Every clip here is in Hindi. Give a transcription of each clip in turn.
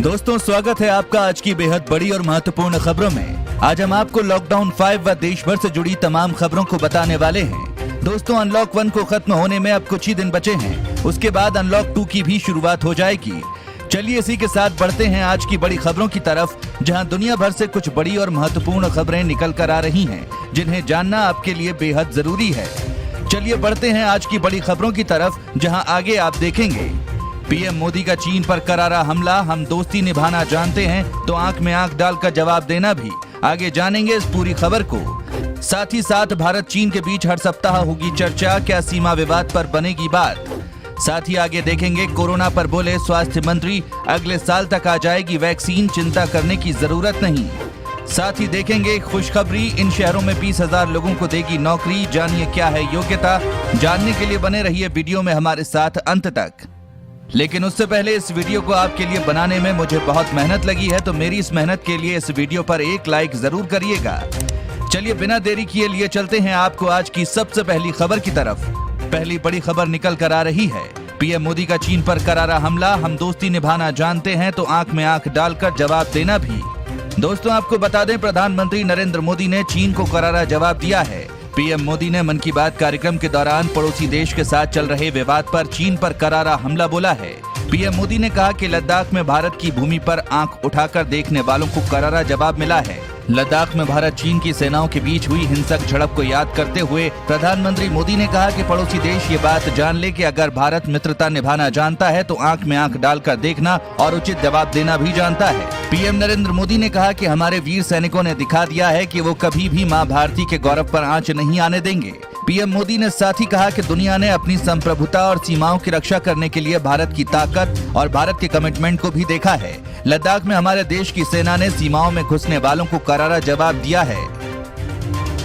दोस्तों, स्वागत है आपका आज की बेहद बड़ी और महत्वपूर्ण खबरों में। आज हम आपको लॉकडाउन 5 व देश भर से जुड़ी तमाम खबरों को बताने वाले हैं। दोस्तों, अनलॉक 1 को खत्म होने में अब कुछ ही दिन बचे हैं। उसके बाद अनलॉक 2 की भी शुरुआत हो जाएगी। चलिए इसी के साथ बढ़ते हैं आज की बड़ी खबरों की तरफ, जहां दुनिया भर से कुछ बड़ी और महत्वपूर्ण खबरें निकल कर आ रही हैं, जिन्हें जानना आपके लिए बेहद जरूरी है। चलिए बढ़ते हैं आज की बड़ी खबरों की तरफ, जहां आगे आप देखेंगे पीएम मोदी का चीन पर करारा हमला, हम दोस्ती निभाना जानते हैं तो आंख में आंख डालकर जवाब देना भी। आगे जानेंगे इस पूरी खबर को। साथ ही साथ भारत चीन के बीच हर सप्ताह होगी चर्चा, क्या सीमा विवाद पर बनेगी बात। साथ ही आगे देखेंगे कोरोना पर बोले स्वास्थ्य मंत्री, अगले साल तक आ जाएगी वैक्सीन, चिंता करने की जरूरत नहीं। साथ ही देखेंगे खुशखबरी, इन शहरों में 20,000 लोगों को देगी नौकरी, जानिए क्या है योग्यता। जानने के लिए बने रहिए वीडियो में हमारे साथ अंत तक। लेकिन उससे पहले इस वीडियो को आपके लिए बनाने में मुझे बहुत मेहनत लगी है, तो मेरी इस मेहनत के लिए इस वीडियो पर एक लाइक जरूर करिएगा। चलिए बिना देरी किए लिए चलते हैं आपको आज की सबसे पहली खबर की तरफ। पहली बड़ी खबर निकल कर आ रही है, पीएम मोदी का चीन पर करारा हमला, हम दोस्ती निभाना जानते हैं तो आंख में आंख डालकर जवाब देना भी। दोस्तों, आपको बता दें, प्रधानमंत्री नरेंद्र मोदी ने चीन को करारा जवाब दिया है। पीएम मोदी ने मन की बात कार्यक्रम के दौरान पड़ोसी देश के साथ चल रहे विवाद पर चीन पर करारा हमला बोला है। पीएम मोदी ने कहा कि लद्दाख में भारत की भूमि पर आंख उठाकर देखने वालों को करारा जवाब मिला है। लद्दाख में भारत चीन की सेनाओं के बीच हुई हिंसक झड़प को याद करते हुए प्रधानमंत्री मोदी ने कहा कि पड़ोसी देश ये बात जान ले कि अगर भारत मित्रता निभाना जानता है तो आंख में आंख डालकर देखना और उचित जवाब देना भी जानता है। पीएम नरेंद्र मोदी ने कहा कि हमारे वीर सैनिकों ने दिखा दिया है कि वो कभी भी मां भारती के गौरव पर आंच नहीं आने देंगे। पीएम मोदी ने साथ ही कहा कि दुनिया ने अपनी संप्रभुता और सीमाओं की रक्षा करने के लिए भारत की ताकत और भारत के कमिटमेंट को भी देखा है। लद्दाख में हमारे देश की सेना ने सीमाओं में घुसने वालों को करारा जवाब दिया है।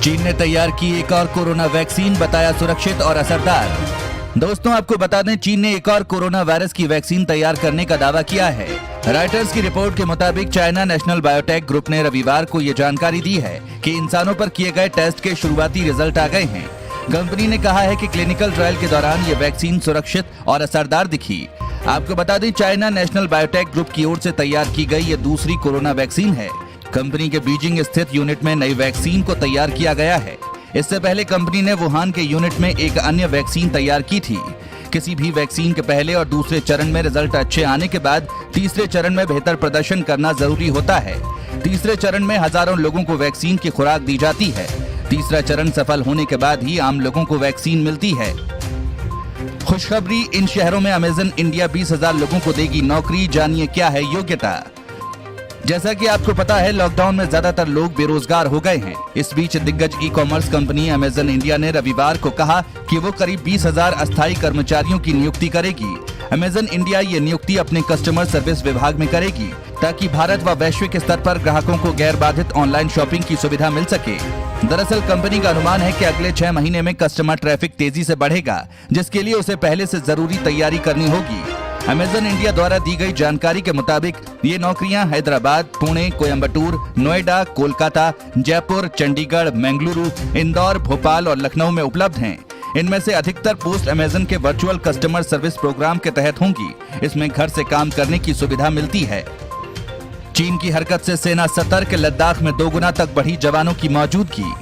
चीन ने तैयार की एक और कोरोना वैक्सीन, बताया सुरक्षित और असरदार। दोस्तों, आपको बता दें, चीन ने एक और कोरोना वायरस की वैक्सीन तैयार करने का दावा किया है। रॉयटर्स की रिपोर्ट के मुताबिक चाइना नेशनल बायोटेक ग्रुप ने रविवार को ये जानकारी दी है कि इंसानों पर किए गए टेस्ट के शुरुआती रिजल्ट आ गए हैं। कंपनी ने कहा है कि क्लिनिकल ट्रायल के दौरान ये वैक्सीन सुरक्षित और असरदार दिखी। आपको बता दें, चाइना नेशनल बायोटेक ग्रुप की ओर से तैयार की गई ये दूसरी कोरोना वैक्सीन है। कंपनी के बीजिंग स्थित यूनिट में नई वैक्सीन को तैयार किया गया है। इससे पहले कंपनी ने वुहान के यूनिट में एक अन्य वैक्सीन तैयार की थी। किसी भी वैक्सीन के पहले और दूसरे चरण में रिजल्ट अच्छे आने के बाद तीसरे चरण में बेहतर प्रदर्शन करना जरूरी होता है। तीसरे चरण में हजारों लोगों को वैक्सीन की खुराक दी जाती है। तीसरा चरण सफल होने के बाद ही आम लोगों को वैक्सीन मिलती है। खुशखबरी, इन शहरों में अमेजन इंडिया 20,000 लोगों को देगी नौकरी, जानिए क्या है योग्यता। जैसा कि आपको पता है, लॉकडाउन में ज्यादातर लोग बेरोजगार हो गए हैं। इस बीच दिग्गज e commerce company Amazon India ने रविवार को कहा कि वो करीब 20,000 अस्थायी कर्मचारियों की नियुक्ति करेगी। अमेजन इंडिया ये नियुक्ति अपने कस्टमर सर्विस विभाग में करेगी, ताकि भारत व वैश्विक स्तर पर ग्राहकों को गैर बाधित ऑनलाइन शॉपिंग की सुविधा मिल सके। दरअसल कंपनी का अनुमान है कि अगले 6 महीने में कस्टमर ट्रैफिक तेजी से बढ़ेगा, जिसके लिए उसे पहले से जरूरी तैयारी करनी होगी। अमेजन इंडिया द्वारा दी गई जानकारी के मुताबिक ये नौकरियां हैदराबाद, पुणे, कोयम्बटूर, नोएडा, कोलकाता, जयपुर, चंडीगढ़, बेंगलुरु, इंदौर, भोपाल और लखनऊ में उपलब्ध हैं। इनमें से अधिकतर पोस्ट अमेजन के वर्चुअल कस्टमर सर्विस प्रोग्राम के तहत होंगी। इसमें घर से काम करने की सुविधा मिलती है। चीन की हरकत से सेना सतर्क, लद्दाख में 2 गुना तक बढ़ी जवानों की मौजूदगी।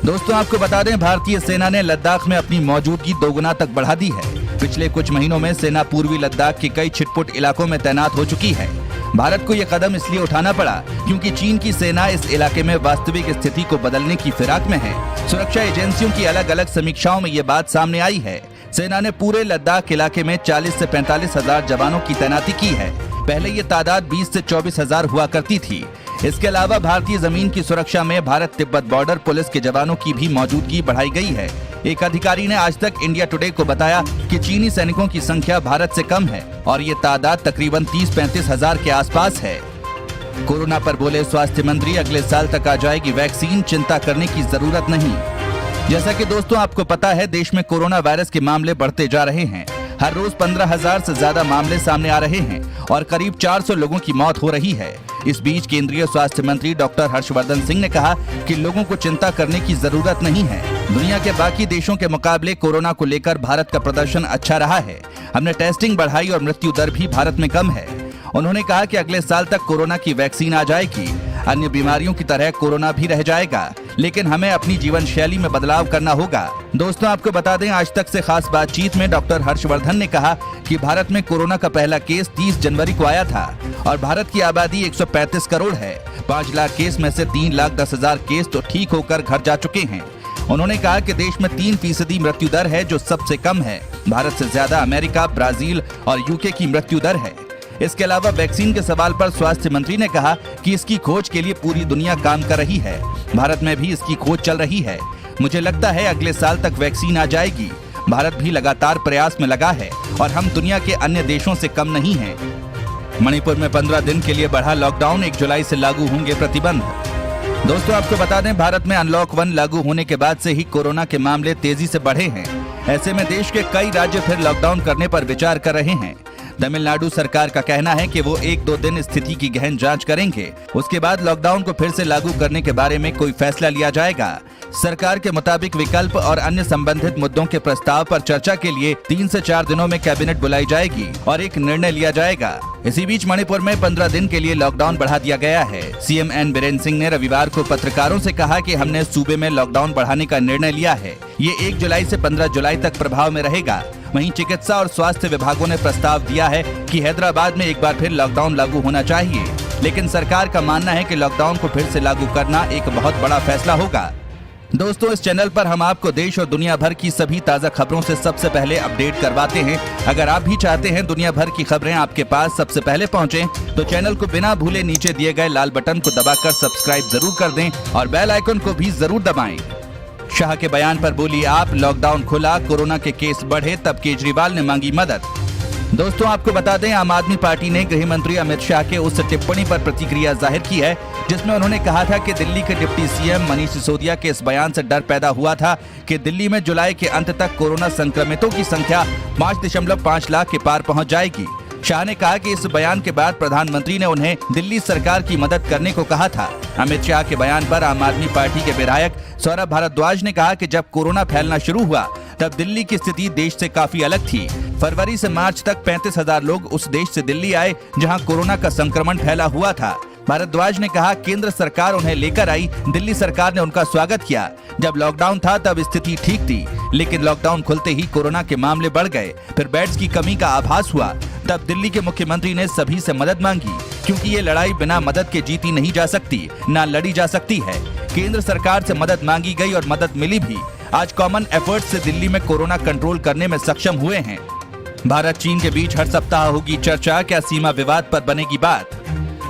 दोस्तों, आपको बता दें, भारतीय सेना ने लद्दाख में अपनी मौजूदगी 2 गुना तक बढ़ा दी है। पिछले कुछ महीनों में सेना पूर्वी लद्दाख के कई छिटपुट इलाकों में तैनात हो चुकी है। भारत को यह कदम इसलिए उठाना पड़ा क्योंकि चीन की सेना इस इलाके में वास्तविक स्थिति को बदलने की फिराक में है। सुरक्षा एजेंसियों की अलग अलग समीक्षाओं में ये बात सामने आई है। सेना ने पूरे लद्दाख इलाके में 40 से 45 हजार जवानों की तैनाती की है। पहले ये तादाद 20 से 24 हजार हुआ करती थी। इसके अलावा भारतीय जमीन की सुरक्षा में भारत तिब्बत बॉर्डर पुलिस के जवानों की भी मौजूदगी बढ़ाई गई है। एक अधिकारी ने आज तक इंडिया टुडे को बताया कि चीनी सैनिकों की संख्या भारत से कम है और ये तादाद तकरीबन 30-35 हजार के आसपास है। कोरोना पर बोले स्वास्थ्य मंत्री, अगले साल तक आ जाएगी वैक्सीन, चिंता करने की जरूरत नहीं। जैसा कि दोस्तों आपको पता है, देश में कोरोना वायरस के मामले बढ़ते जा रहे हैं। हर रोज 15,000 से ज्यादा मामले सामने आ रहे हैं और करीब 400 लोगों की मौत हो रही है। इस बीच केंद्रीय स्वास्थ्य मंत्री डॉक्टर हर्षवर्धन सिंह ने कहा कि लोगों को चिंता करने की जरूरत नहीं है। दुनिया के बाकी देशों के मुकाबले कोरोना को लेकर भारत का प्रदर्शन अच्छा रहा है। हमने टेस्टिंग बढ़ाई और मृत्यु दर भी भारत में कम है। उन्होंने कहा कि अगले साल तक कोरोना की वैक्सीन आ जाएगी। अन्य बीमारियों की तरह कोरोना भी रह जाएगा, लेकिन हमें अपनी जीवन शैली में बदलाव करना होगा। दोस्तों, आपको बता दें, आज तक से खास बातचीत में डॉक्टर हर्षवर्धन ने कहा कि भारत में कोरोना का पहला केस 30 जनवरी को आया था और भारत की आबादी 135 करोड़ है। 5 लाख केस में से 3,10,000 केस तो ठीक होकर घर जा चुके हैं। उन्होंने कहा कि देश में 3% मृत्यु दर है, जो सबसे कम है। भारत से ज्यादा अमेरिका, ब्राजील और यूके की मृत्यु दर है। इसके अलावा वैक्सीन के सवाल पर स्वास्थ्य मंत्री ने कहा कि इसकी खोज के लिए पूरी दुनिया काम कर रही है। भारत में भी इसकी खोज चल रही है। मुझे लगता है अगले साल तक वैक्सीन आ जाएगी। भारत भी लगातार प्रयास में लगा है और हम दुनिया के अन्य देशों से कम नहीं हैं। मणिपुर में 15 दिन के लिए बढ़ा लॉकडाउन, 1 जुलाई से लागू होंगे प्रतिबंध। दोस्तों, आपको बता दें, भारत में अनलॉक 1 लागू होने के बाद से ही कोरोना के मामले तेजी से बढ़े हैं। ऐसे में देश के कई राज्य फिर लॉकडाउन करने पर विचार कर रहे हैं। तमिलनाडु सरकार का कहना है कि वो 1-2 दिन स्थिति की गहन जांच करेंगे। उसके बाद लॉकडाउन को फिर से लागू करने के बारे में कोई फैसला लिया जाएगा। सरकार के मुताबिक विकल्प और अन्य संबंधित मुद्दों के प्रस्ताव पर चर्चा के लिए 3 से 4 दिनों में कैबिनेट बुलाई जाएगी और एक निर्णय लिया जाएगा। इसी बीच मणिपुर में 15 दिन के लिए लॉकडाउन बढ़ा दिया गया है। सीएम एन बीरेन सिंह ने रविवार को पत्रकारों से कहा कि हमने सूबे में लॉकडाउन बढ़ाने का निर्णय लिया है। ये 1 जुलाई से 15 जुलाई तक प्रभाव में रहेगा। वहीं चिकित्सा और स्वास्थ्य विभागों ने प्रस्ताव दिया है कि हैदराबाद में एक बार फिर लॉकडाउन लागू होना चाहिए, लेकिन सरकार का मानना है कि लॉकडाउन को फिर से लागू करना एक बहुत बड़ा फैसला होगा। दोस्तों, इस चैनल पर हम आपको देश और दुनिया भर की सभी ताज़ा खबरों से सबसे पहले अपडेट करवाते हैं। अगर आप भी चाहते हैं दुनिया भर की खबरें आपके पास सबसे पहले पहुंचें, तो चैनल को बिना भूले नीचे दिए गए लाल बटन को दबाकर सब्सक्राइब जरूर कर दें और बेल आइकन को भी जरूर दबाएं। शाह के बयान पर बोली आप, लॉकडाउन खुला, कोरोना के केस बढ़े, तब केजरीवाल ने मांगी मदद। दोस्तों, आपको बता दें, आम आदमी पार्टी ने गृह मंत्री अमित शाह के उस टिप्पणी पर प्रतिक्रिया जाहिर की है जिसमें उन्होंने कहा था कि दिल्ली के डिप्टी सीएम मनीष सिसोदिया के इस बयान से डर पैदा हुआ था कि दिल्ली में जुलाई के अंत तक कोरोना संक्रमितों की संख्या 5.5 लाख के पार पहुंच जाएगी। शाह ने कहा कि इस बयान के बाद प्रधानमंत्री ने उन्हें दिल्ली सरकार की मदद करने को कहा था। अमित शाह के बयान पर आम आदमी पार्टी के विधायक सौरभ भारद्वाज ने कहा कि जब कोरोना फैलना शुरू हुआ तब दिल्ली की स्थिति देश से काफी अलग थी। फरवरी से मार्च तक 35,000 लोग उस देश से दिल्ली आए जहां कोरोना का संक्रमण फैला हुआ था। भारद्वाज ने कहा केंद्र सरकार उन्हें लेकर आई, दिल्ली सरकार ने उनका स्वागत किया। जब लॉकडाउन था तब स्थिति ठीक थी, लेकिन लॉकडाउन खुलते ही कोरोना के मामले बढ़ गए। फिर बेड्स की कमी का आभास हुआ। तब दिल्ली के मुख्यमंत्री ने सभी से मदद मांगी, क्योंकि ये लड़ाई बिना मदद के जीती नहीं जा सकती, ना लड़ी जा सकती है। केंद्र सरकार से मदद मांगी गई और मदद मिली भी। आज कॉमन एफर्ट से दिल्ली में कोरोना कंट्रोल करने में सक्षम हुए हैं। भारत चीन के बीच हर सप्ताह होगी चर्चा, क्या सीमा विवाद पर बनेगी बात।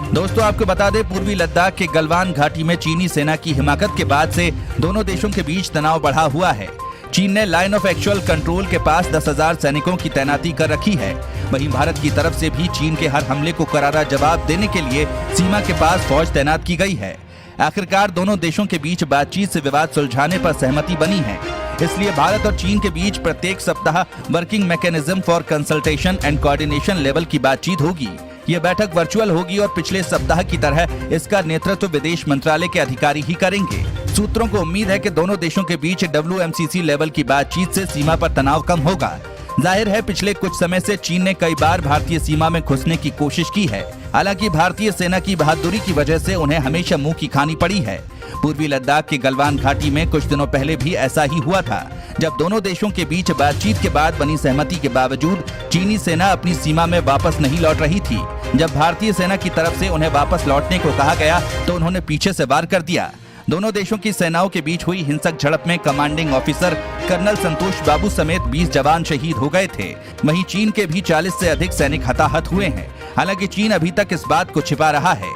दोस्तों, आपको बता दें, पूर्वी लद्दाख के गलवान घाटी में चीनी सेना की हिमाकत के बाद से दोनों देशों के बीच तनाव बढ़ा हुआ है। चीन ने लाइन ऑफ एक्चुअल कंट्रोल के पास 10,000 सैनिकों की तैनाती कर रखी है। वहीं भारत की तरफ से भी चीन के हर हमले को करारा जवाब देने के लिए सीमा के पास फौज तैनात की गई है। आखिरकार दोनों देशों के बीच बातचीत से विवाद सुलझाने पर सहमति बनी है। इसलिए भारत और चीन के बीच प्रत्येक सप्ताह working mechanism for consultation and coordination level की बातचीत होगी। ये बैठक वर्चुअल होगी और पिछले सप्ताह की तरह इसका नेतृत्व विदेश मंत्रालय के अधिकारी ही करेंगे। सूत्रों को उम्मीद है कि दोनों देशों के बीच WMCC लेवल की बातचीत से सीमा पर तनाव कम होगा। जाहिर है, पिछले कुछ समय से चीन ने कई बार भारतीय सीमा में घुसने की कोशिश की है। हालांकि भारतीय सेना की बहादुरी की वजह से उन्हें हमेशा मुंह की खानी पड़ी है। पूर्वी लद्दाख के गलवान घाटी में कुछ दिनों पहले भी ऐसा ही हुआ था, जब दोनों देशों के बीच बातचीत के बाद बनी सहमति के बावजूद चीनी सेना अपनी सीमा में वापस नहीं लौट रही थी। जब भारतीय सेना की तरफ से उन्हें वापस लौटने को कहा गया तो उन्होंने पीछे से वार कर दिया। दोनों देशों की सेनाओं के बीच हुई हिंसक झड़प में कमांडिंग ऑफिसर कर्नल संतोष बाबू समेत 20 जवान शहीद हो गए थे। वहीं चीन के भी 40 से अधिक सैनिक हताहत हुए हैं। हालांकि चीन अभी तक इस बात को छिपा रहा है।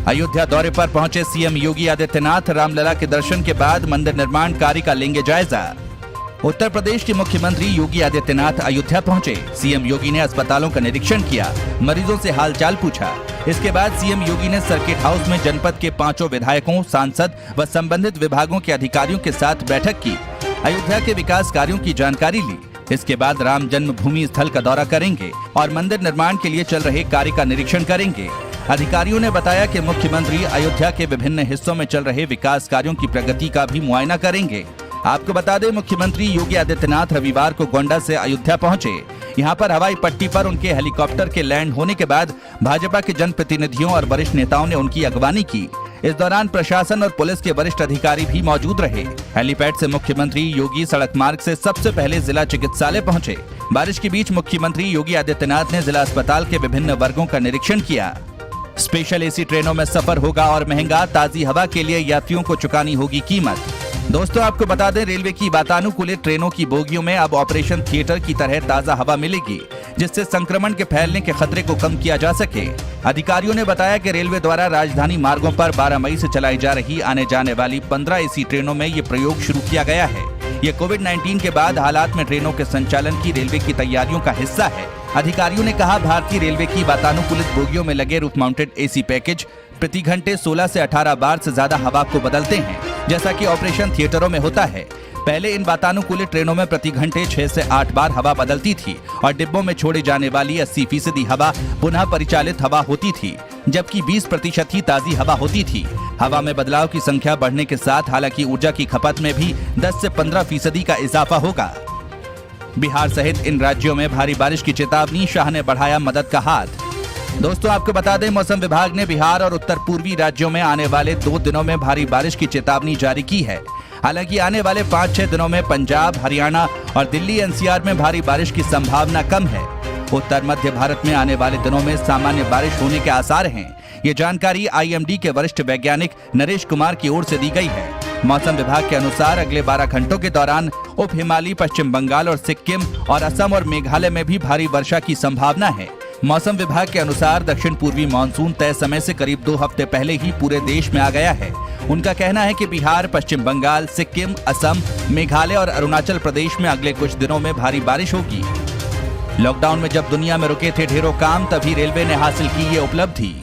अयोध्या दौरे पर पहुंचे सीएम योगी आदित्यनाथ, रामलला के दर्शन के बाद मंदिर निर्माण कार्य का लेंगे जायजा। उत्तर प्रदेश के मुख्यमंत्री योगी आदित्यनाथ अयोध्या पहुंचे। सीएम योगी ने अस्पतालों का निरीक्षण किया, मरीजों से हालचाल पूछा। इसके बाद सीएम योगी ने सर्किट हाउस में जनपद के 5 विधायकों, सांसद व संबंधित विभागों के अधिकारियों के साथ बैठक की। अयोध्या के विकास कार्यों की जानकारी ली। इसके बाद राम जन्मभूमि स्थल का दौरा करेंगे और मंदिर निर्माण के लिए चल रहे कार्य का निरीक्षण करेंगे। अधिकारियों ने बताया कि मुख्यमंत्री अयोध्या के विभिन्न हिस्सों में चल रहे विकास कार्यों की प्रगति का भी मुआयना करेंगे। आपको बता दें, मुख्यमंत्री योगी आदित्यनाथ रविवार को गोंडा से अयोध्या पहुंचे। यहाँ पर हवाई पट्टी पर उनके हेलीकॉप्टर के लैंड होने के बाद भाजपा के जनप्रतिनिधियों और वरिष्ठ नेताओं ने उनकी अगवानी की। इस दौरान प्रशासन और पुलिस के वरिष्ठ अधिकारी भी मौजूद रहे। हेलीपैड से मुख्यमंत्री योगी सड़क मार्ग से सबसे पहले जिला चिकित्सालय पहुंचे। बारिश के बीच मुख्यमंत्री योगी आदित्यनाथ ने जिला अस्पताल के विभिन्न वर्गों का निरीक्षण किया। स्पेशल एसी ट्रेनों में सफर होगा और महंगा, ताजी हवा के लिए यात्रियों को चुकानी होगी कीमत। दोस्तों आपको बता दें, रेलवे की वातानुकूलित ट्रेनों की बोगियों में अब ऑपरेशन थिएटर की तरह ताजा हवा मिलेगी, जिससे संक्रमण के फैलने के खतरे को कम किया जा सके। अधिकारियों ने बताया कि रेलवे द्वारा राजधानी मार्गों पर 12 मई से चलाई जा रही आने जाने वाली 15 एसी ट्रेनों में ये प्रयोग शुरू किया गया है। ये कोविड-19 के बाद हालात में ट्रेनों के संचालन की रेलवे की तैयारियों का हिस्सा है। अधिकारियों ने कहा, भारतीय रेलवे की वातानुकूलित बोगियों में लगे रूफ माउंटेड एसी पैकेज प्रति घंटे 16 से 18 बार से ज्यादा हवा को बदलते हैं, जैसा कि ऑपरेशन थिएटरों में होता है। पहले इन वातानुकूलित ट्रेनों में प्रति घंटे 6 से 8 बार हवा बदलती थी और डिब्बों में छोड़े जाने वाली 80% हवा पुनः परिचालित हवा होती थी, जबकि 20% ही ताजी हवा होती थी। हवा में बदलाव की संख्या बढ़ने के साथ हालांकि ऊर्जा की खपत में भी 10 से 15% का इजाफा होगा। बिहार सहित इन राज्यों में भारी बारिश की चेतावनी, शाह ने बढ़ाया मदद का हाथ। दोस्तों आपको बता दें, मौसम विभाग ने बिहार और उत्तर पूर्वी राज्यों में आने वाले 2 दिनों में भारी बारिश की चेतावनी जारी की है। हालांकि आने वाले 5-6 दिनों में पंजाब, हरियाणा और दिल्ली एनसीआर में भारी बारिश की संभावना कम है। उत्तर मध्य भारत में आने वाले दिनों में सामान्य बारिश होने के आसार हैं। ये जानकारी आईएमडी के वरिष्ठ वैज्ञानिक नरेश कुमार की ओर से दी गई है। मौसम विभाग के अनुसार अगले 12 घंटों के दौरान उप हिमालयी पश्चिम बंगाल और सिक्किम और असम और मेघालय में भी भारी वर्षा की संभावना है। मौसम विभाग के अनुसार दक्षिण पूर्वी मानसून तय समय से करीब 2 हफ्ते पहले ही पूरे देश में आ गया है। उनका कहना है कि बिहार, पश्चिम बंगाल, सिक्किम, असम, मेघालय और अरुणाचल प्रदेश में अगले कुछ दिनों में भारी बारिश होगी। लॉकडाउन में जब दुनिया में रुके थे ढेरों काम, तभी रेलवे ने हासिल की ये उपलब्धि।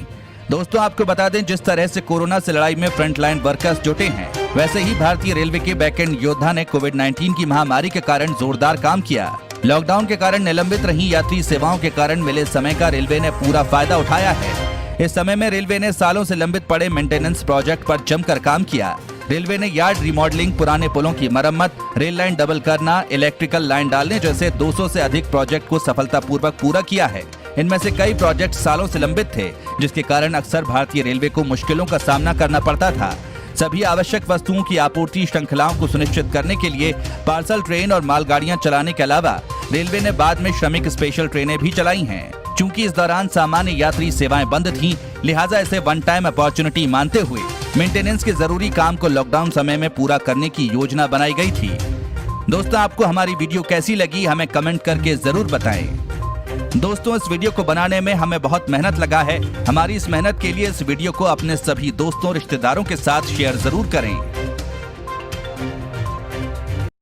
दोस्तों आपको बता दें, जिस तरह से कोरोना से लड़ाई में फ्रंटलाइन वर्कर्स जुटे हैं, वैसे ही भारतीय रेलवे के बैकएंड योद्धा ने कोविड-19 की महामारी के कारण जोरदार काम किया। लॉकडाउन के कारण निलंबित रही यात्री सेवाओं के कारण मिले समय का रेलवे ने पूरा फायदा उठाया है। इस समय में रेलवे ने सालों से लंबित पड़े मेंटेनेंस प्रोजेक्ट पर जमकर काम किया। रेलवे ने यार्ड रिमॉडलिंग, पुराने पुलों की मरम्मत, रेल लाइन डबल करना, इलेक्ट्रिकल लाइन डालने जैसे 200 से अधिक प्रोजेक्ट को सफलतापूर्वक पूरा किया है। इनमें से कई प्रोजेक्ट सालों से लंबित थे, जिसके कारण अक्सर भारतीय रेलवे को मुश्किलों का सामना करना पड़ता था। सभी आवश्यक वस्तुओं की आपूर्ति श्रृंखलाओं को सुनिश्चित करने के लिए पार्सल ट्रेन और मालगाड़ियां चलाने के अलावा रेलवे ने बाद में श्रमिक स्पेशल ट्रेनें भी चलाई हैं। चूंकि इस दौरान सामान्य यात्री सेवाएं बंद थीं, लिहाजा इसे वन टाइम अपॉर्चुनिटी मानते हुए मेंटेनेंस के जरूरी काम को लॉकडाउन समय में पूरा करने की योजना बनाई गई थी। दोस्तों आपको हमारी वीडियो कैसी लगी, हमें कमेंट करके जरूर बताएं। दोस्तों इस वीडियो को बनाने में हमें बहुत मेहनत लगा है। हमारी इस मेहनत के लिए इस वीडियो को अपने सभी दोस्तों, रिश्तेदारों के साथ शेयर जरूर करें।